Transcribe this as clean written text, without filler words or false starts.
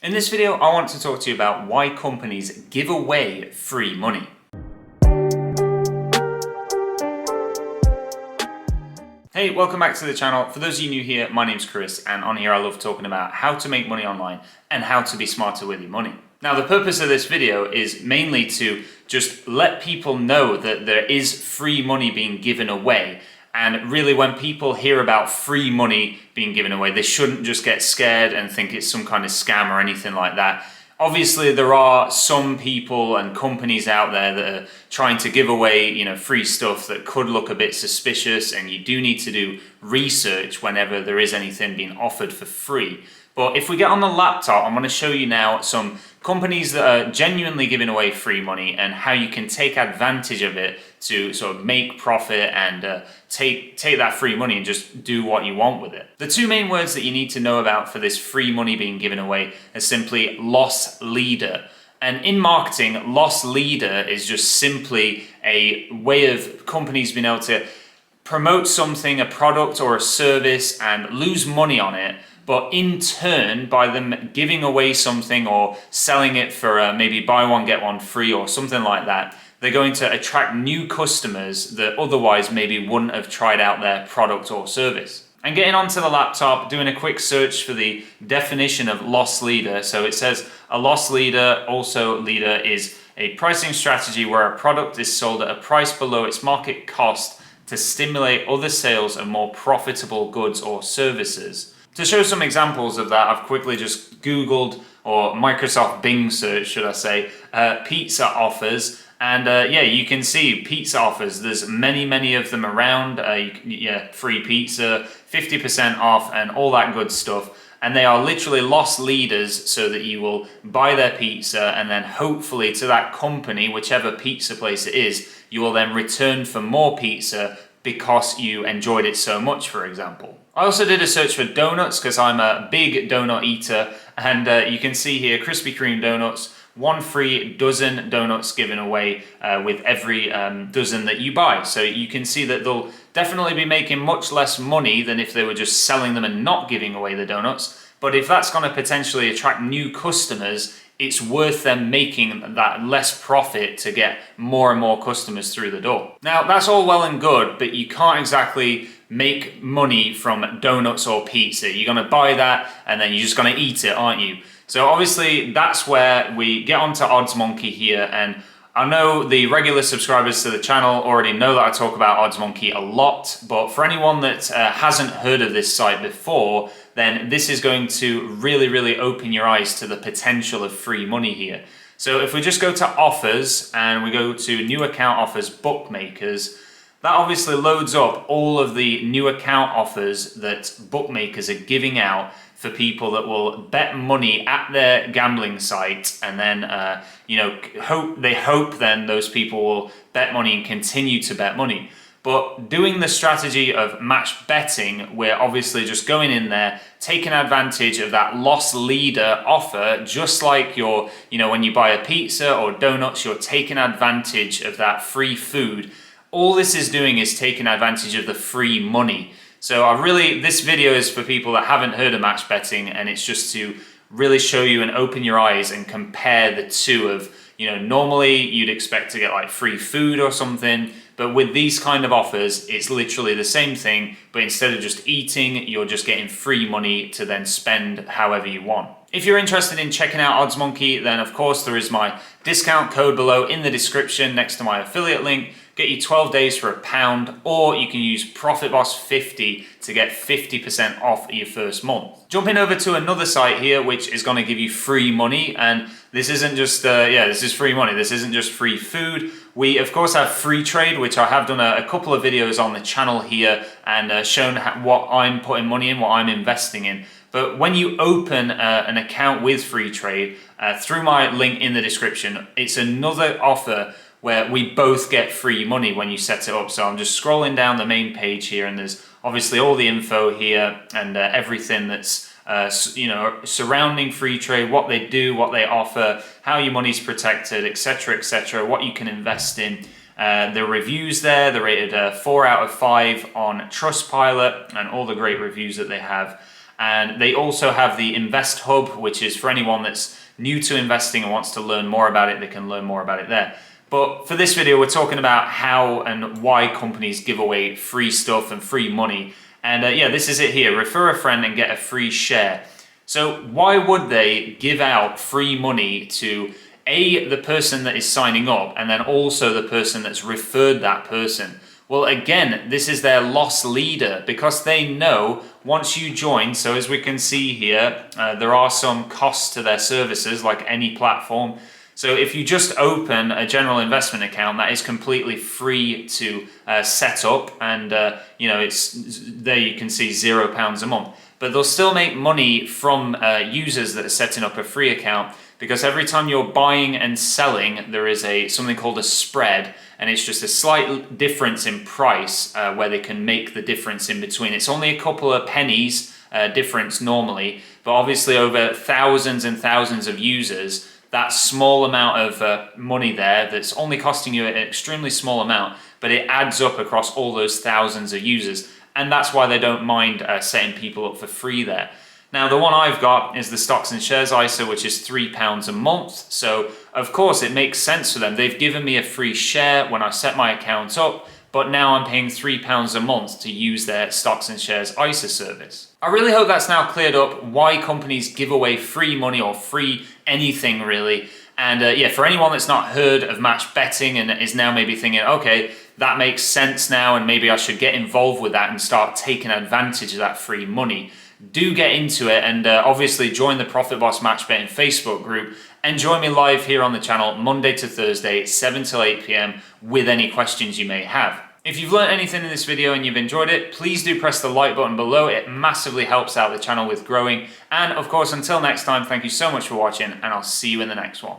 In this video, I want to talk to you about why companies give away free money. Hey, welcome back to the channel. For those of you new here, my name's Chris, and on here I love talking about how to make money online and how to be smarter with your money. Now, the purpose of this video is mainly to just let people know that there is free money being given away. And really, when people hear about free money being given away, they shouldn't just get scared and think it's some kind of scam or anything like that. Obviously, there are some people and companies out there that are trying to give away, free stuff that could look a bit suspicious, and you do need to do research whenever there is anything being offered for free. But if we get on the laptop, I'm going to show you now some companies that are genuinely giving away free money and how you can take advantage of it to sort of make profit and take that free money and just do what you want with it. The two main words that you need to know about for this free money being given away are simply loss leader. And in marketing, loss leader is just simply a way of companies being able to promote something, a product or a service, and lose money on it. But in turn, by them giving away something or selling it for maybe buy one, get one free or something like that, they're going to attract new customers that otherwise maybe wouldn't have tried out their product or service. And getting onto the laptop, doing a quick search for the definition of loss leader. So it says a loss leader, also leader, is a pricing strategy where a product is sold at a price below its market cost to stimulate other sales of more profitable goods or services. To show some examples of that, I've quickly just Googled, or Microsoft Bing search, should I say, pizza offers. And you can see pizza offers. There's many of them around. Free pizza, 50% off, and all that good stuff. And they are literally loss leaders so that you will buy their pizza and then hopefully to that company, whichever pizza place it is, you will then return for more pizza because you enjoyed it so much, for example. I also did a search for donuts because I'm a big donut eater, and you can see here Krispy Kreme donuts, one free dozen donuts given away with every dozen that you buy. So you can see that they'll definitely be making much less money than if they were just selling them and not giving away the donuts. But if that's going to potentially attract new customers, it's worth them making that less profit to get more and more customers through the door. Now, that's all well and good, but you can't exactly make money from donuts or pizza. You're going to buy that and then you're just going to eat it, aren't you? So obviously that's where we get onto OddsMonkey here, and I know the regular subscribers to the channel already know that I talk about OddsMonkey a lot, but for anyone that hasn't heard of this site before, then this is going to really open your eyes to the potential of free money here. So if we just go to offers and we go to new account offers, bookmakers, that obviously loads up all of the new account offers that bookmakers are giving out for people that will bet money at their gambling site, and then hope then those people will bet money and continue to bet money. But doing the strategy of match betting, we're obviously just going in there, taking advantage of that loss leader offer, just like when you buy a pizza or donuts, you're taking advantage of that free food. All this is doing is taking advantage of the free money. So this video is for people that haven't heard of match betting, and it's just to really show you and open your eyes and compare the two of, normally you'd expect to get like free food or something, but with these kind of offers, it's literally the same thing, but instead of just eating, you're just getting free money to then spend however you want. If you're interested in checking out OddsMonkey, then of course there is my discount code below in the description next to my affiliate link. Get you 12 days for £1, or you can use ProfitBoss50 to get 50% off your first month. Jumping over to another site here, which is going to give you free money, and this isn't just, this is free money. This isn't just free food. We of course have Freetrade, which I have done a couple of videos on the channel here and shown what I'm putting money in, what I'm investing in. But when you open an account with Freetrade, through my link in the description, it's another offer where we both get free money when you set it up. So I'm just scrolling down the main page here, and there's obviously all the info here and everything that's surrounding Freetrade, what they do, what they offer, how your money's protected, etc., what you can invest in. The reviews there, they're rated 4 out of 5 on Trustpilot, and all the great reviews that they have. And they also have the Invest Hub, which is for anyone that's new to investing and wants to learn more about it, they can learn more about it there. But for this video, we're talking about how and why companies give away free stuff and free money. And yeah, this is it here. Refer a friend and get a free share. So why would they give out free money to the person that is signing up and then also the person that's referred that person? Well, again, this is their loss leader because they know once you join, so as we can see here, there are some costs to their services like any platform. So if you just open a general investment account, that is completely free to set up, and it's there you can see £0 a month. But they'll still make money from users that are setting up a free account, because every time you're buying and selling, there is something called a spread, and it's just a slight difference in price where they can make the difference in between. It's only a couple of pennies difference normally, but obviously over thousands and thousands of users, that small amount of money there that's only costing you an extremely small amount, but it adds up across all those thousands of users. And that's why they don't mind setting people up for free there. Now, the one I've got is the Stocks and Shares ISA, which is £3 a month. So, of course, it makes sense for them. They've given me a free share when I set my account up, but now I'm paying £3 a month to use their Stocks and Shares ISA service. I really hope that's now cleared up why companies give away free money or free anything really. And yeah, for anyone that's not heard of match betting and is now maybe thinking, okay, that makes sense now and maybe I should get involved with that and start taking advantage of that free money, do get into it and obviously join the Profit Boss Match Betting Facebook group and join me live here on the channel Monday to Thursday, 7 till 8 p.m. with any questions you may have. If you've learned anything in this video and you've enjoyed it, please do press the like button below. It massively helps out the channel with growing. And of course, until next time, thank you so much for watching and I'll see you in the next one.